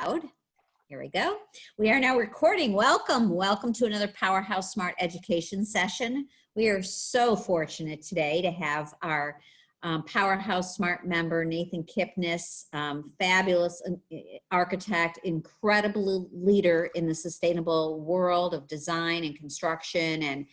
loud. Here we go. We are now recording. Welcome to another Powerhouse Smart Education session. We are so fortunate today to have our Powerhouse Smart member, Nathan Kipnis, fabulous architect, incredible leader in the sustainable world of design and construction. And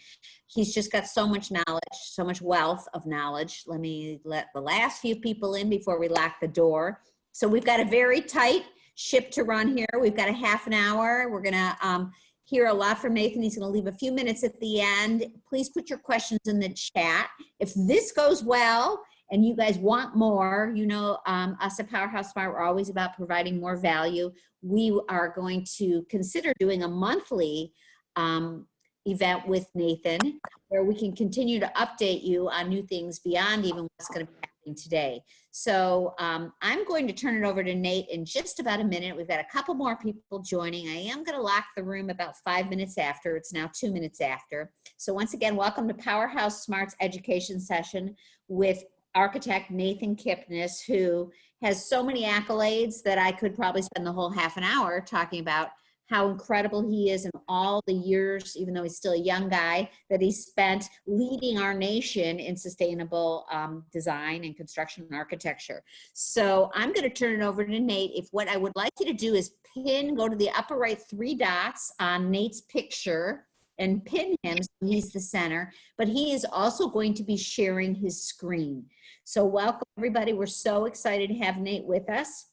he's just got so much knowledge, so much wealth of knowledge. Let me let the last few people in before we lock the door. So we've got a very tight ship to run here. We've got a half an hour. We're gonna hear a lot from Nathan. He's gonna leave a few minutes at the end. Please put your questions in the chat. If this goes well and you guys want more, you know, us at Powerhouse Smart, we're always about providing more value. We are going to consider doing a monthly event with Nathan, where we can continue to update you on new things beyond even what's going to be happening today. So I'm going to turn it over to Nate in just about a minute. We've got a couple more people joining. I am going to lock the room about 5 minutes after. It's now 2 minutes after. So once again, welcome to Powerhouse Smart's education session with architect Nathan Kipnis, who has so many accolades that I could probably spend the whole half an hour talking about how incredible he is in all the years, even though he's still a young guy, that he spent leading our nation in sustainable design and construction and architecture. So I'm going to turn it over to Nate. If what I would like you to do is go to the upper right 3 dots on Nate's picture and pin him so he's the center, but he is also going to be sharing his screen. So welcome everybody. We're so excited to have Nate with us.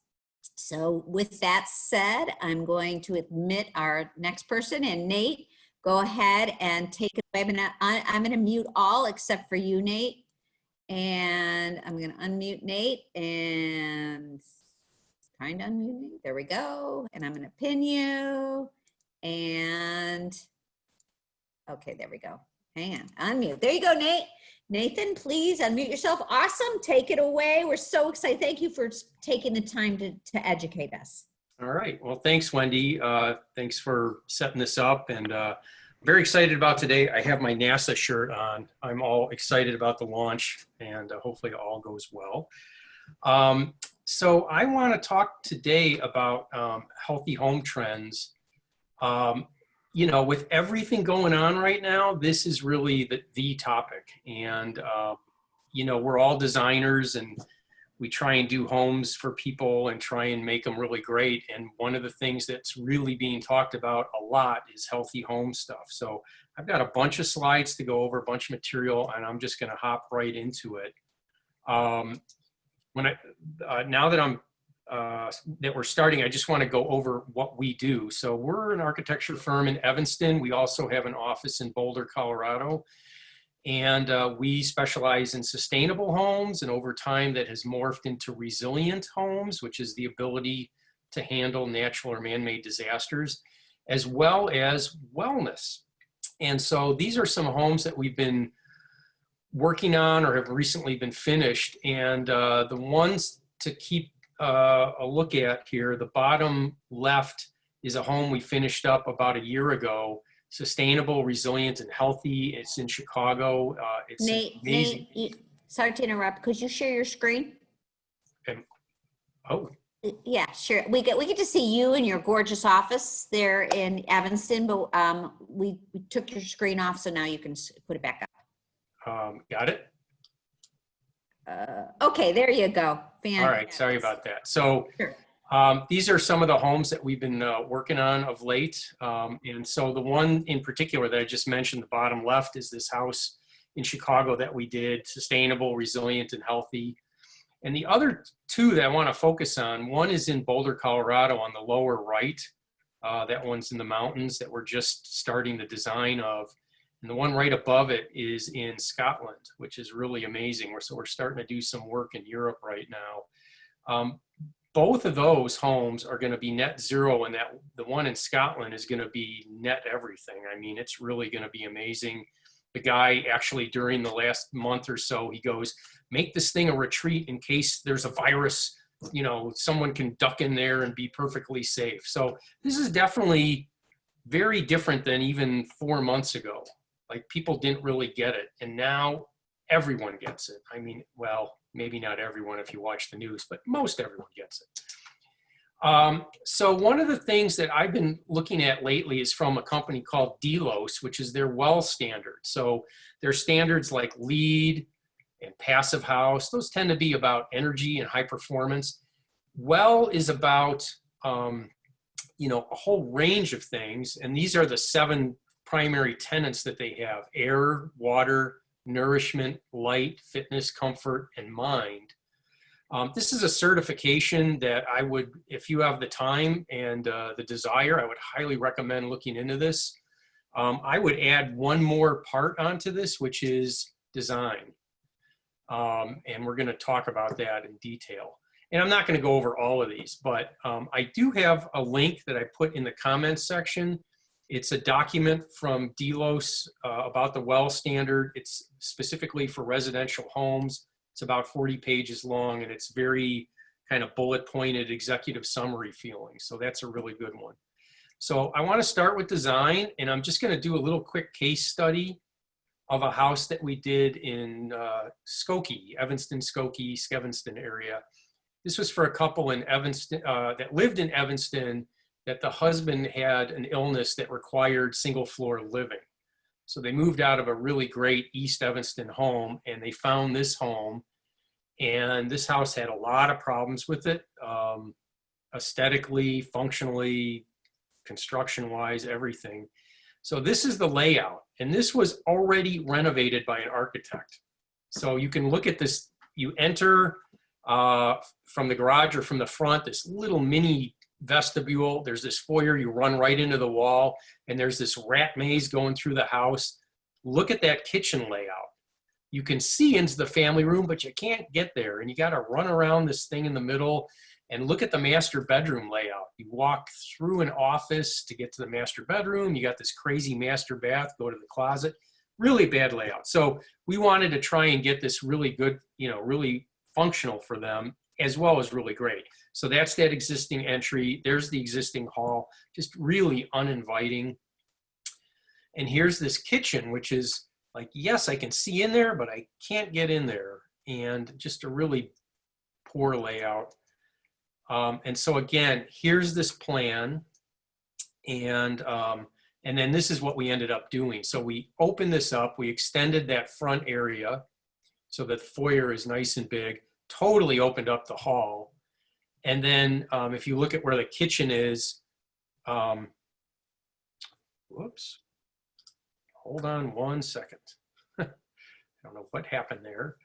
So with that said, I'm going to admit our next person, and Nate, go ahead and take it away. I'm gonna mute all except for you, Nate. And I'm gonna unmute Nate and trying to unmute Nate. There we go. And I'm gonna pin you and okay, there we go. Hang on, unmute. There you go, Nate. Nathan, please unmute yourself. Awesome, take it away. We're so excited. Thank you for taking the time to educate us. All right, well, thanks, Wendy. Thanks for setting this up, and very excited about today. I have my NASA shirt on. I'm all excited about the launch, and hopefully it all goes well. So I want to talk today about healthy home trends. You know, with everything going on right now, this is really the topic. And, you know, we're all designers and we try and do homes for people and try and make them really great. And one of the things that's really being talked about a lot is healthy home stuff. So I've got a bunch of slides to go over, a bunch of material, and I'm just going to hop right into it. Now that we're starting, I just want to go over what we do. So we're an architecture firm in Evanston. We also have an office in Boulder, Colorado. And we specialize in sustainable homes, and over time that has morphed into resilient homes, which is the ability to handle natural or man-made disasters, as well as wellness. And so these are some homes that we've been working on or have recently been finished. And the ones to keep a look at here, the bottom left is a home we finished up about a year ago. Sustainable, resilient, and healthy. It's in Chicago. It's amazing. Nate, sorry to interrupt. Could you share your screen? Oh. Yeah, sure. We get to see you in your gorgeous office there in Evanston, but we took your screen off, so now you can put it back up. Got it. Okay, there you go. Fantastic. All right, sorry about that. So. Sure. These are some of the homes that we've been working on of late. And so the one in particular that I just mentioned, the bottom left, is this house in Chicago that we did, sustainable, resilient, and healthy. And the other two that I want to focus on, one is in Boulder, Colorado on the lower right. That one's in the mountains that we're just starting the design of. And the one right above it is in Scotland, which is really amazing. So we're starting to do some work in Europe right now. Both of those homes are going to be net zero, and that the one in Scotland is going to be net everything. I mean, it's really going to be amazing. The guy actually during the last month or so, he goes, make this thing a retreat in case there's a virus, you know, someone can duck in there and be perfectly safe. So this is definitely very different than even 4 months ago. Like, people didn't really get it. And now everyone gets it. I mean, well, maybe not everyone if you watch the news, but most everyone gets it. So one of the things that I've been looking at lately is from a company called Delos, which is their well standard. So their standards like LEED and Passive House, those tend to be about energy and high performance. Well is about, a whole range of things. And these are the 7 primary tenets that they have: air, water, nourishment, light, fitness, comfort, and mind. This is a certification that I would, if you have the time and the desire, I would highly recommend looking into this. I would add one more part onto this, which is design. And we're going to talk about that in detail. And I'm not going to go over all of these, but I do have a link that I put in the comments section. It's a document from Delos about the well standard. It's specifically for residential homes. It's about 40 pages long, and it's very kind of bullet pointed executive summary feeling. So that's a really good one. So I want to start with design, and I'm just going to do a little quick case study of a house that we did in Skokie, Evanston, Skokie, Skevinston area. This was for a couple in Evanston that lived in Evanston, that the husband had an illness that required single floor living. So they moved out of a really great East Evanston home, and they found this home. And this house had a lot of problems with it, aesthetically, functionally, construction-wise, everything. So this is the layout, and this was already renovated by an architect. So you can look at this. You enter from the garage or from the front, this little mini vestibule. There's this foyer. You run right into the wall, and there's this rat maze going through the house. Look at that kitchen layout. You can see into the family room, but you can't get there, and you got to run around this thing in the middle. And look at the master bedroom layout. You walk through an office to get to the master bedroom. You got this crazy master bath, go to the closet. Really bad layout. So we wanted to try and get this really good, really functional for them, as well as really great. So that's that existing entry. There's the existing hall, just really uninviting. And here's this kitchen, which is like, yes, I can see in there, but I can't get in there. And just a really poor layout. And so again, here's this plan, and then this is what we ended up doing. So we opened this up, we extended that front area so that the foyer is nice and big, totally opened up the hall. And then if you look at where the kitchen is, whoops, hold on one second. I don't know what happened there.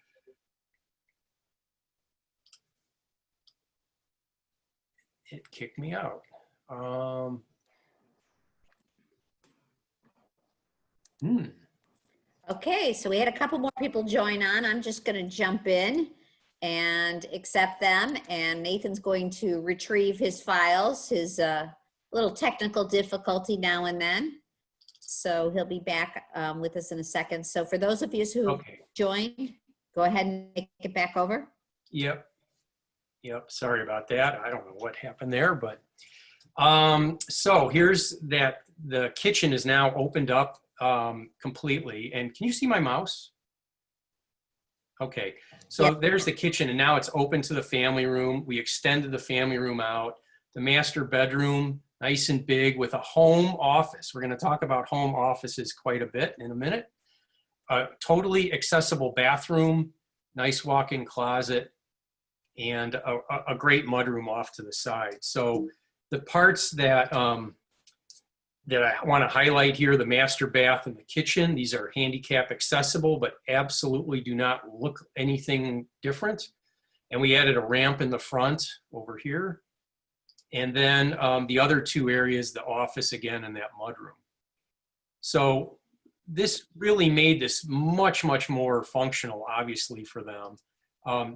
It kicked me out. Okay, so we had a couple more people join on. I'm just going to jump in and accept them. And Nathan's going to retrieve his files, his little technical difficulty now and then. So he'll be back with us in a second. So for those of you who joined, go ahead and make it back over. Yep. Sorry about that. I don't know what happened there, but so here's that. The kitchen is now opened up completely. And can you see my mouse? Okay. So Yep. There's the kitchen, and now it's open to the family room. We extended the family room out. The master bedroom, nice and big, with a home office. We're going to talk about home offices quite a bit in a minute. Totally accessible bathroom, nice walk-in closet, and a great mudroom off to the side. So the parts that that I want to highlight here, the master bath and the kitchen, these are handicap accessible, but absolutely do not look anything different. And we added a ramp in the front over here. And then the other 2 areas, the office again and that mudroom. So this really made this much, much more functional, obviously, for them.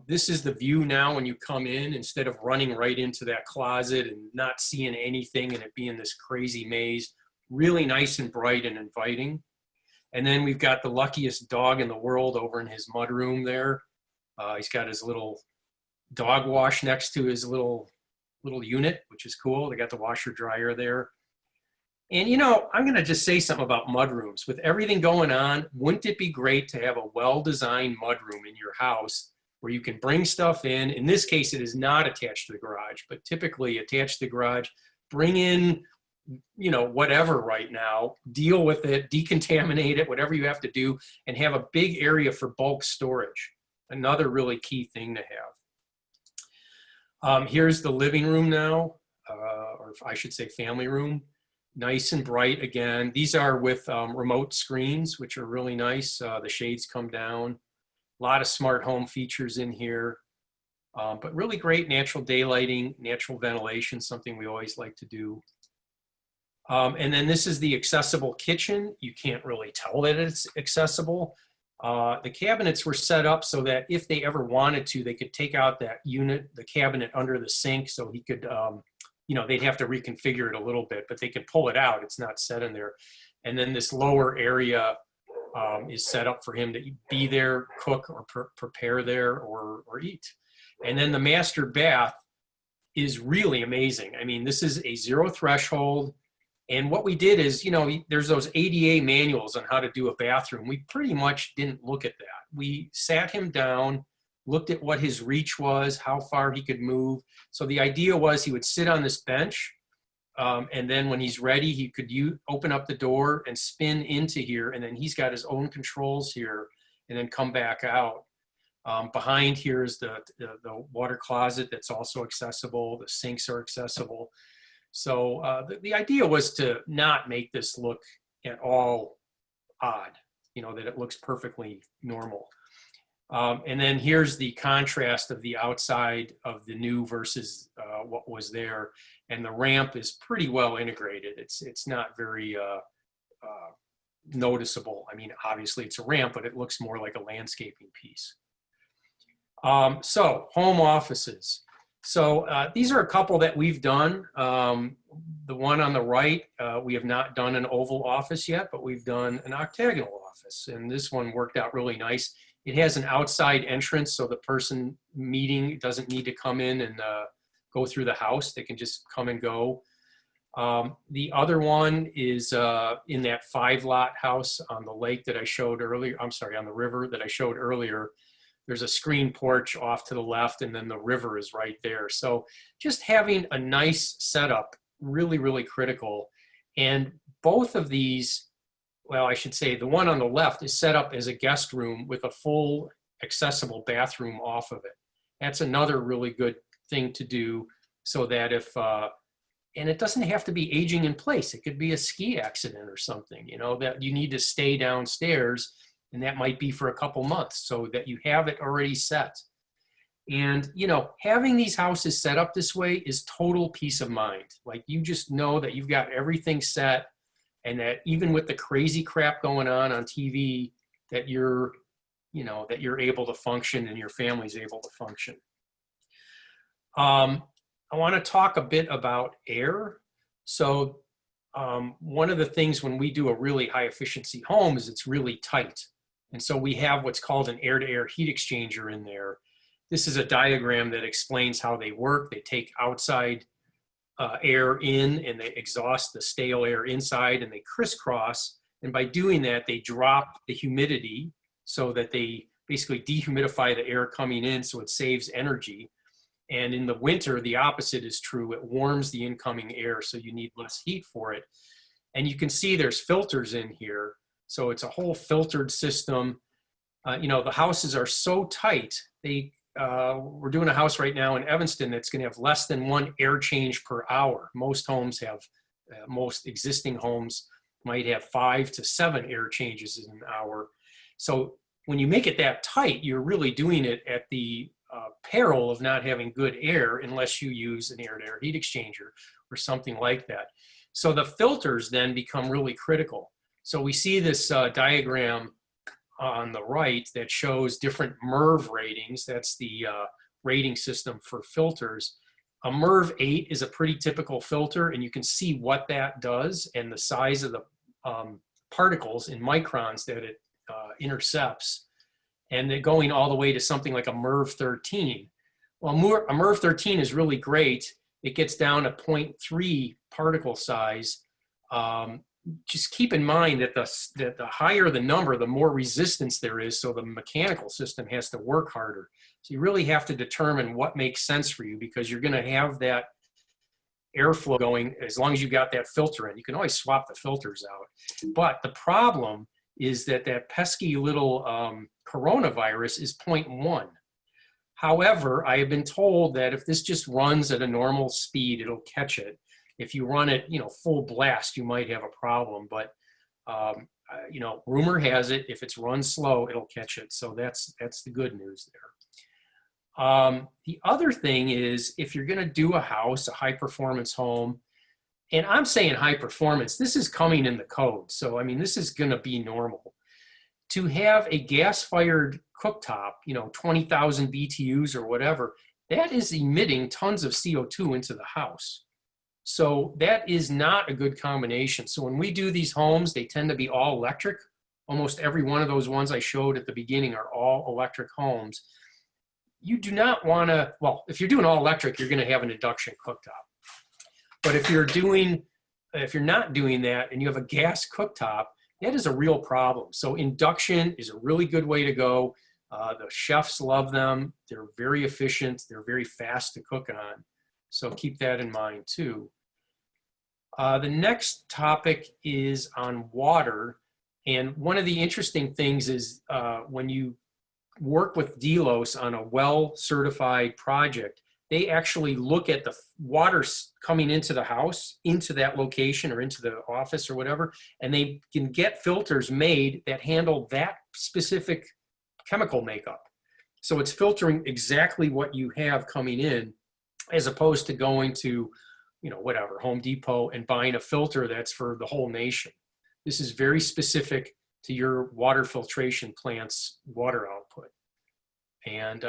This is the view now when you come in, instead of running right into that closet and not seeing anything and it being this crazy maze. Really nice and bright and inviting. And then we've got the luckiest dog in the world over in his mudroom there. He's got his little dog wash next to his little unit, which is cool. They got the washer dryer there. And I'm going to just say something about mudrooms. With everything going on, wouldn't it be great to have a well-designed mudroom in your house where you can bring stuff in. In this case, it is not attached to the garage, but typically attached to the garage, bring in, you know, whatever right now, deal with it, decontaminate it, whatever you have to do, and have a big area for bulk storage. Another really key thing to have. Here's the living room now, or I should say family room. Nice and bright again. These are with remote screens, which are really nice. The shades come down. A lot of smart home features in here, but really great natural daylighting, natural ventilation, something we always like to do. And then this is the accessible kitchen. You can't really tell that it's accessible. The cabinets were set up so that if they ever wanted to, they could take out that unit, the cabinet under the sink, so he could, you know, they'd have to reconfigure it a little bit, but they could pull it out. It's not set in there. And then this lower area is set up for him to be there, cook, or prepare there, or eat. And then the master bath is really amazing. I mean, this is a 0 threshold. And what we did is, you know, there's those ADA manuals on how to do a bathroom. We pretty much didn't look at that. We sat him down, looked at what his reach was, how far he could move. So the idea was he would sit on this bench, and then when he's ready, he could open up the door and spin into here, and then he's got his own controls here, and then come back out. Behind here is the water closet that's also accessible. The sinks are accessible. So the idea was to not make this look at all odd, you know, that it looks perfectly normal. And then here's the contrast of the outside of the new versus what was there. And the ramp is pretty well integrated. It's not very noticeable. I mean, obviously it's a ramp, but it looks more like a landscaping piece. So home offices. So these are a couple that we've done. The one on the right, we have not done an oval office yet, but we've done an octagonal office. And this one worked out really nice. It has an outside entrance, so the person meeting doesn't need to come in and go through the house. They can just come and go. The other one is in that 5-lot house on the lake that I showed earlier. I'm sorry, on the river that I showed earlier. There's a screen porch off to the left, and then the river is right there. So just having a nice setup, really, really critical. And both of these, well, I should say the one on the left is set up as a guest room with a full accessible bathroom off of it. That's another really good thing to do, so that if, and it doesn't have to be aging in place. It could be a ski accident or something, you know, that you need to stay downstairs. And that might be for a couple months, so that you have it already set. And, you know, having these houses set up this way is total peace of mind. Like, you just know that you've got everything set, and that even with the crazy crap going on TV, that you're, you know, that you're able to function and your family's able to function. I want to talk a bit about air. So one of the things when we do a really high efficiency home is it's really tight. And so we have what's called an air-to-air heat exchanger in there. This is a diagram that explains how they work. They take outside air in, and they exhaust the stale air inside, and they crisscross. And by doing that, they drop the humidity so that they basically dehumidify the air coming in, so it saves energy. And in the winter, the opposite is true. It warms the incoming air, so you need less heat for it. And you can see there's filters in here. So it's a whole filtered system. You know, the houses are so tight. We're doing a house right now in Evanston that's going to have less than 1 air change per hour. Most homes have, most existing homes might have 5 to 7 air changes in an hour. So when you make it that tight, you're really doing it at the peril of not having good air, unless you use an air-to-air heat exchanger or something like that. So the filters then become really critical. So we see this diagram on the right that shows different MERV ratings. That's the rating system for filters. A MERV 8 is a pretty typical filter, and you can see what that does and the size of the particles in microns that it intercepts. And then going all the way to something like a MERV 13. Well, a MERV 13 is really great. It gets down to 0.3 particle size. just keep in mind that the higher the number, the more resistance there is. So the mechanical system has to work harder. So you really have to determine what makes sense for you, because you're going to have that airflow going as long as you got that filter in. You can always swap the filters out. But the problem is that that pesky little coronavirus is 0.1. However, I have been told that if this just runs at a normal speed, it'll catch it. If you run it, full blast, you might have a problem. But rumor has it, if it's run slow, it'll catch it. So that's the good news there. The other thing is, if you're going to do a house, a high performance home, and I'm saying high performance, this is coming in the code. So, I mean, this is going to be normal. To have a gas-fired cooktop, 20,000 BTUs or whatever, that is emitting tons of CO2 into the house. So that is not a good combination. So when we do these homes, they tend to be all electric. Almost every one of those ones I showed at the beginning are all electric homes. You do not want to, well, if you're doing all electric, you're going to have an induction cooktop. But if you're not doing that and you have a gas cooktop, that is a real problem. So induction is a really good way to go. The chefs love them. They're very efficient. They're very fast to cook on. So keep that in mind too. The next topic is on water. And one of the interesting things is when you work with Delos on a well-certified project, they actually look at the water coming into the house, into that location or into the office or whatever, and they can get filters made that handle that specific chemical makeup. So it's filtering exactly what you have coming in, as opposed to going to, whatever, Home Depot and buying a filter that's for the whole nation. This is very specific to your water filtration plant's water output. And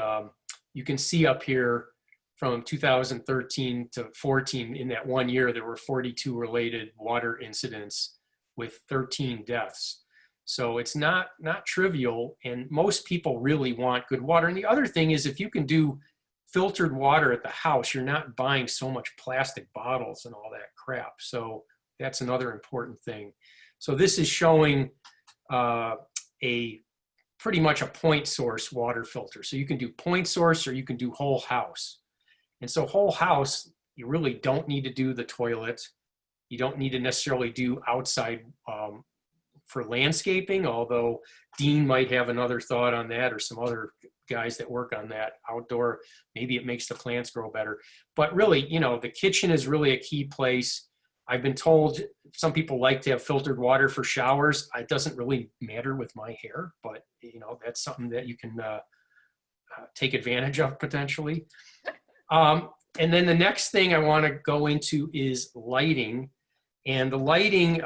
you can see up here from 2013 to 14, in that 1 year, there were 42 related water incidents with 13 deaths. So it's not trivial, and most people really want good water. And the other thing is, if you can do filtered water at the house, you're not buying so much plastic bottles and all that crap. So that's another important thing. So this is showing pretty much a point source water filter. So you can do point source or you can do whole house. And so whole house, you really don't need to do the toilet. You don't need to necessarily do outside for landscaping, although Dean might have another thought on that, or some other guys that work on that outdoor. Maybe it makes the plants grow better. But really, the kitchen is really a key place. I've been told some people like to have filtered water for showers. It doesn't really matter with my hair, but that's something that you can take advantage of potentially. And then the next thing I want to go into is lighting. And the lighting,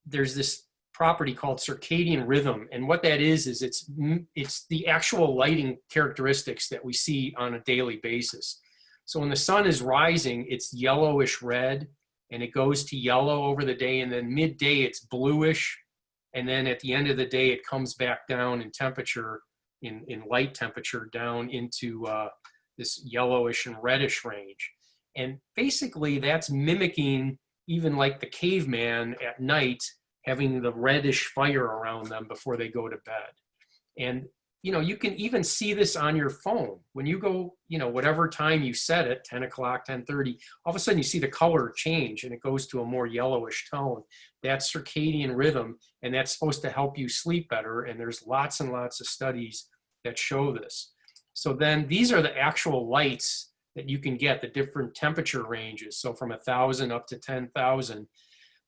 there's this property called circadian rhythm. And what that is it's the actual lighting characteristics that we see on a daily basis. So when the sun is rising, it's yellowish red, and it goes to yellow over the day. And then midday, it's bluish. And then at the end of the day, it comes back down in temperature, in light temperature, down into this yellowish and reddish range. And basically that's mimicking even like the caveman at night having the reddish fire around them before they go to bed. And you can even see this on your phone. When you go, whatever time you set it, 10 o'clock, 10:30, all of a sudden you see the color change and it goes to a more yellowish tone. That's circadian rhythm, and that's supposed to help you sleep better. And there's lots and lots of studies that show this. So then these are the actual lights that you can get, the different temperature ranges. So from 1,000 up to 10,000.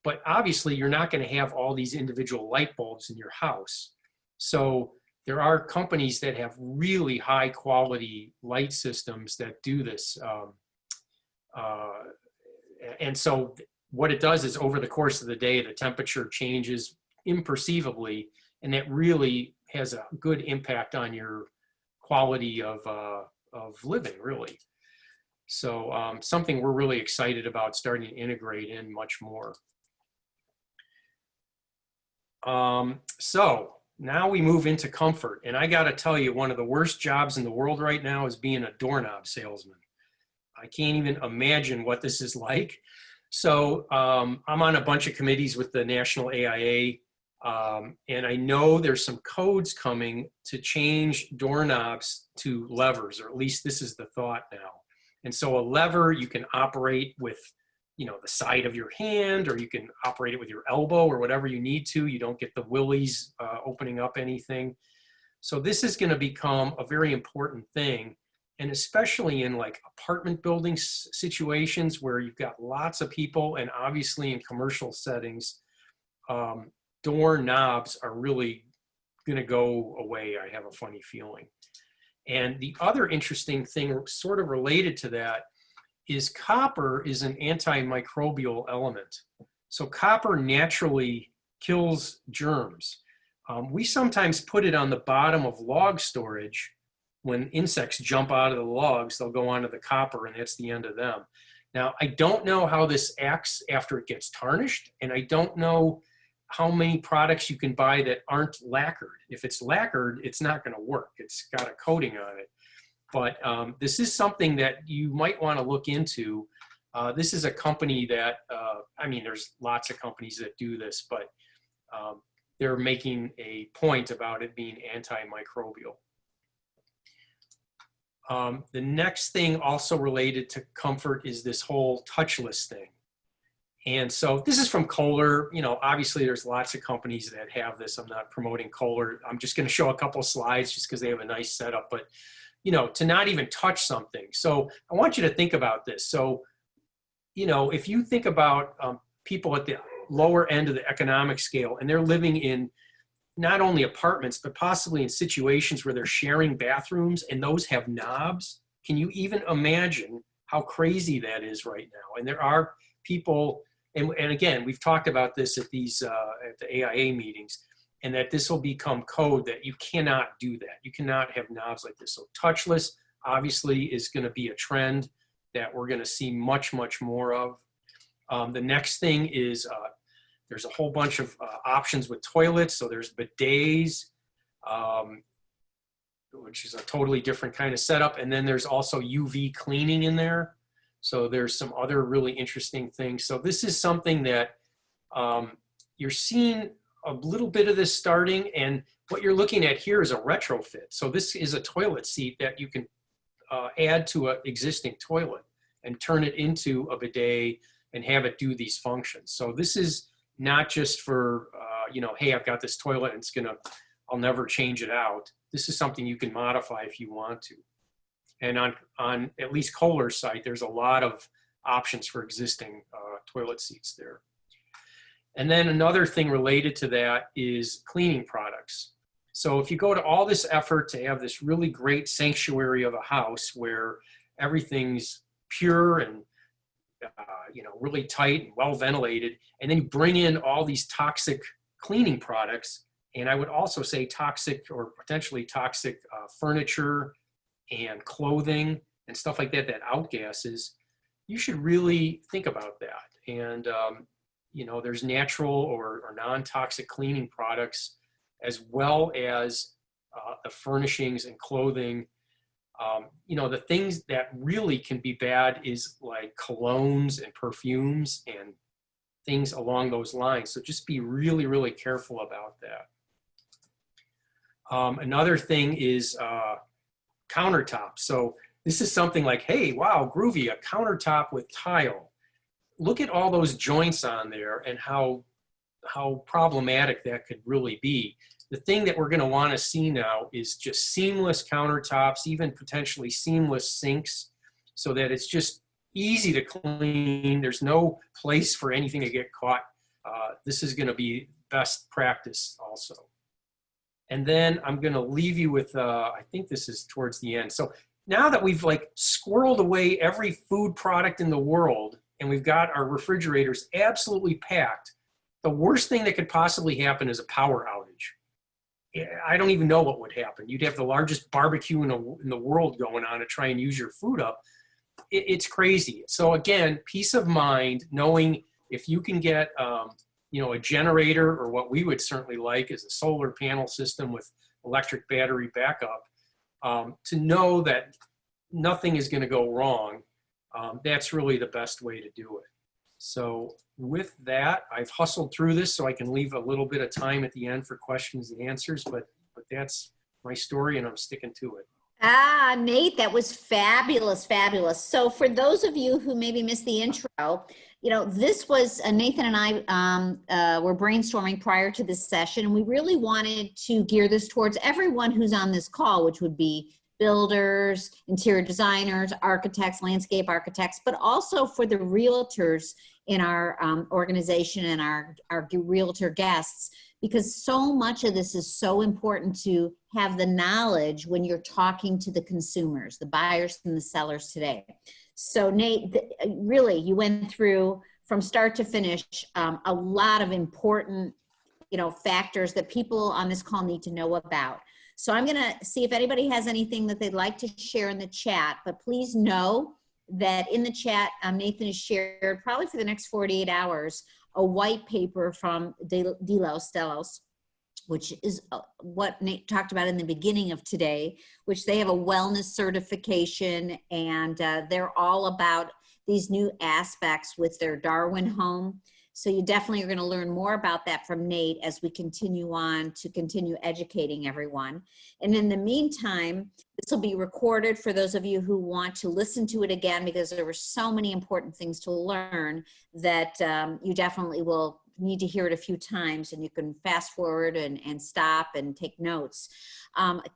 But obviously you're not going to have all these individual light bulbs in your house. So there are companies that have really high quality light systems that do this. And so what it does is over the course of the day, the temperature changes imperceivably, and that really has a good impact on your quality of living, really. So something we're really excited about starting to integrate in much more. So now we move into comfort. And I got to tell you, one of the worst jobs in the world right now is being a doorknob salesman. I can't even imagine what this is like. So I'm on a bunch of committees with the National AIA, and I know there's some codes coming to change doorknobs to levers, or at least this is the thought now. And so a lever you can operate with, you know, the side of your hand, or you can operate it with your elbow or whatever you need to. You don't get the willies opening up anything. So this is going to become a very important thing. And especially in like apartment building situations where you've got lots of people, and obviously in commercial settings, door knobs are really going to go away. I have a funny feeling. And the other interesting thing sort of related to that is copper is an antimicrobial element. So copper naturally kills germs. We sometimes put it on the bottom of log storage. When insects jump out of the logs, they'll go onto the copper, and that's the end of them. Now, I don't know how this acts after it gets tarnished, and I don't know how many products you can buy that aren't lacquered. If it's lacquered, it's not going to work. It's got a coating on it. But this is something that you might want to look into. This is a company that, I mean, there's lots of companies that do this, but they're making a point about it being antimicrobial. The next thing also related to comfort is this whole touchless thing. And so this is from Kohler. You know, obviously there's lots of companies that have this. I'm not promoting Kohler. I'm just going to show a couple slides just because they have a nice setup. But, you know, to not even touch something. So I want you to think about this. So, you know, if you think about people at the lower end of the economic scale, and they're living in not only apartments, but possibly in situations where they're sharing bathrooms and those have knobs. Can you even imagine how crazy that is right now? And there are people, and again, we've talked about this at these at the AIA meetings, and that this will become code that you cannot do that. You cannot have knobs like this. So touchless obviously is going to be a trend that we're going to see much, much more of. The next thing is there's a whole bunch of options with toilets. So there's bidets, which is a totally different kind of setup. And then there's also UV cleaning in there. So there's some other really interesting things. So this is something that you're seeing a little bit of this starting. And what you're looking at here is a retrofit. So this is a toilet seat that you can add to an existing toilet and turn it into a bidet and have it do these functions. So this is not just for, you know, hey, I've got this toilet and I'll never change it out. This is something you can modify if you want to. And on at least Kohler's site, there's a lot of options for existing toilet seats there. And then another thing related to that is cleaning products. So if you go to all this effort to have this really great sanctuary of a house where everything's pure and you know, really tight and well ventilated, and then you bring in all these toxic cleaning products, and I would also say toxic or potentially toxic furniture and clothing and stuff like that that outgasses, you should really think about that. And you know, there's natural or non-toxic cleaning products, as well as the furnishings and clothing. You know, the things that really can be bad is like colognes and perfumes and things along those lines. So just be really, really careful about that. Another thing is countertops. So this is something like, hey, wow, groovy, a countertop with tile. Look at all those joints on there and how problematic that could really be. The thing that we're going to want to see now is just seamless countertops, even potentially seamless sinks, so that it's just easy to clean. There's no place for anything to get caught. This is going to be best practice also. And then I'm going to leave you with, I think this is towards the end. So now that we've like squirreled away every food product in the world and we've got our refrigerators absolutely packed, the worst thing that could possibly happen is a power outage. I don't even know what would happen. You'd have the largest barbecue in the world going on to try and use your food up. It's crazy. So again, peace of mind, knowing if you can get you know, a generator, or what we would certainly like is a solar panel system with electric battery backup, to know that nothing is going to go wrong. That's really the best way to do it. So with that, I've hustled through this so I can leave a little bit of time at the end for questions and answers, but that's my story and I'm sticking to it. Ah, Nate, that was fabulous, fabulous. So for those of you who maybe missed the intro, this was Nathan and I were brainstorming prior to this session, and we really wanted to gear this towards everyone who's on this call, which would be builders, interior designers, architects, landscape architects, but also for the realtors in our organization and our realtor guests, because so much of this is so important to have the knowledge when you're talking to the consumers, the buyers and the sellers today. So Nate, really, you went through from start to finish a lot of important, factors that people on this call need to know about. So I'm going to see if anybody has anything that they'd like to share in the chat, but please know that in the chat, Nathan has shared probably for the next 48 hours, a white paper from Delos, which is what Nate talked about in the beginning of today, which they have a wellness certification, and they're all about these new aspects with their Darwin home. So you definitely are going to learn more about that from Nate as we continue on to continue educating everyone. And in the meantime, this will be recorded for those of you who want to listen to it again, because there were so many important things to learn that you definitely will need to hear it a few times, and you can fast forward and stop and take notes.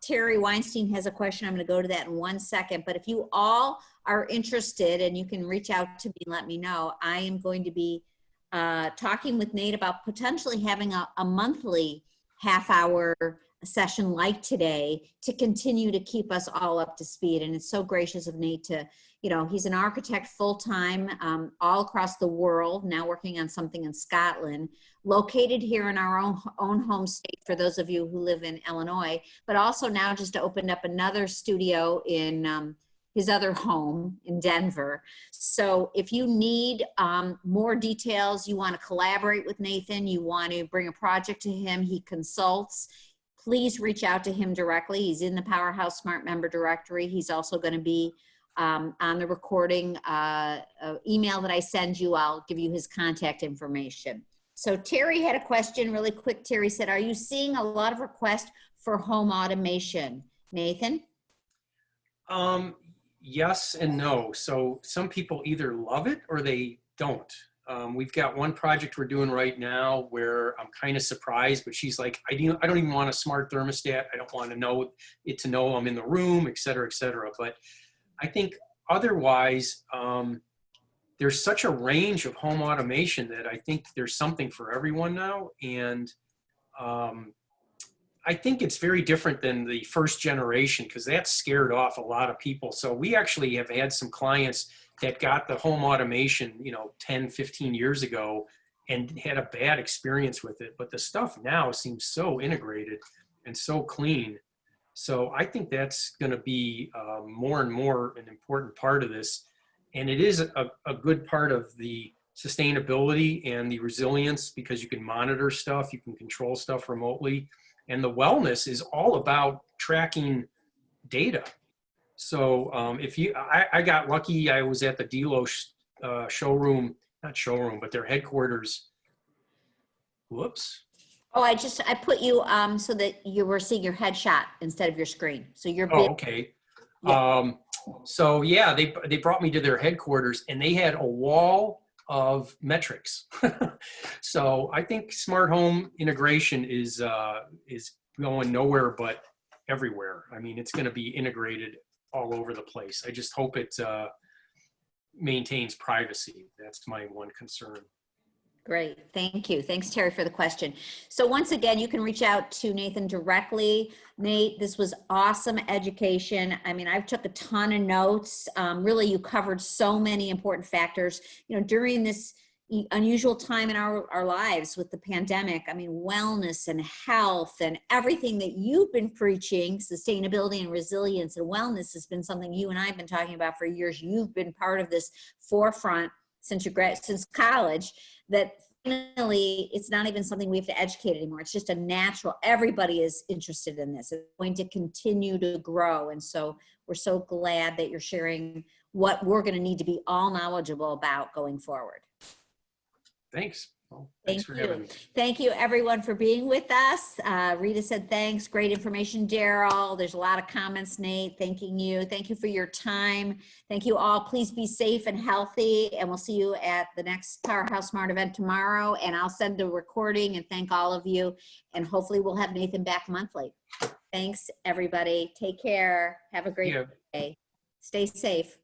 Terry Weinstein has a question. I'm going to go to that in 1 second, but if you all are interested, and you can reach out to me and let me know, I am going to be talking with Nate about potentially having a monthly half-hour session like today to continue to keep us all up to speed. And it's so gracious of Nate to, he's an architect full-time all across the world, now working on something in Scotland, located here in our own home state for those of you who live in Illinois, but also now just opened up another studio in his other home in Denver. So if you need more details, you want to collaborate with Nathan, you want to bring a project to him, he consults, please reach out to him directly. He's in the Powerhouse Smart member directory. He's also going to be on the recording email that I send you. I'll give you his contact information. So Terry had a question really quick. Terry said, are you seeing a lot of requests for home automation? Nathan? Yes and no. So some people either love it or they don't. We've got one project we're doing right now where I'm kind of surprised, but she's like, I don't even want a smart thermostat. I don't want to know I'm in the room, et cetera, et cetera. But I think otherwise, there's such a range of home automation that I think there's something for everyone now. And I think it's very different than the first generation, because that scared off a lot of people. So we actually have had some clients that got the home automation, 10, 15 years ago and had a bad experience with it. But the stuff now seems so integrated and so clean. So I think that's going to be more and more an important part of this. And it is a good part of the sustainability and the resilience, because you can monitor stuff, you can control stuff remotely. And the wellness is all about tracking data. So I got lucky. I was at the Delos showroom, not showroom, but their headquarters. Whoops. Oh, I put you so that you were seeing your headshot instead of your screen. So you're Oh, okay. Yeah. So yeah, they brought me to their headquarters, and they had a wall of metrics. So I think smart home integration is going nowhere but everywhere. I mean, it's going to be integrated all over the place. I just hope it maintains privacy. That's my one concern. Great. Thank you. Thanks, Terry, for the question. So once again, you can reach out to Nathan directly. Nate, this was awesome education. I mean, I've took a ton of notes. Really, you covered so many important factors, during this unusual time in our lives with the pandemic. I mean, wellness and health and everything that you've been preaching, sustainability and resilience and wellness, has been something you and I have been talking about for years. You've been part of this forefront since college, that finally it's not even something we have to educate anymore. It's just a natural, everybody is interested in this. It's going to continue to grow. And so we're so glad that you're sharing what we're going to need to be all knowledgeable about going forward. Thanks. Well, thanks for Thank having you. me. Thank you, everyone, for being with us. Rita said thanks. Great information, Daryl. There's a lot of comments, Nate. Thanking you. Thank you for your time. Thank you all. Please be safe and healthy, and we'll see you at the next Powerhouse Smart event tomorrow. And I'll send a recording and thank all of you. And hopefully we'll have Nathan back monthly. Thanks, everybody. Take care. Have a great day. Stay safe.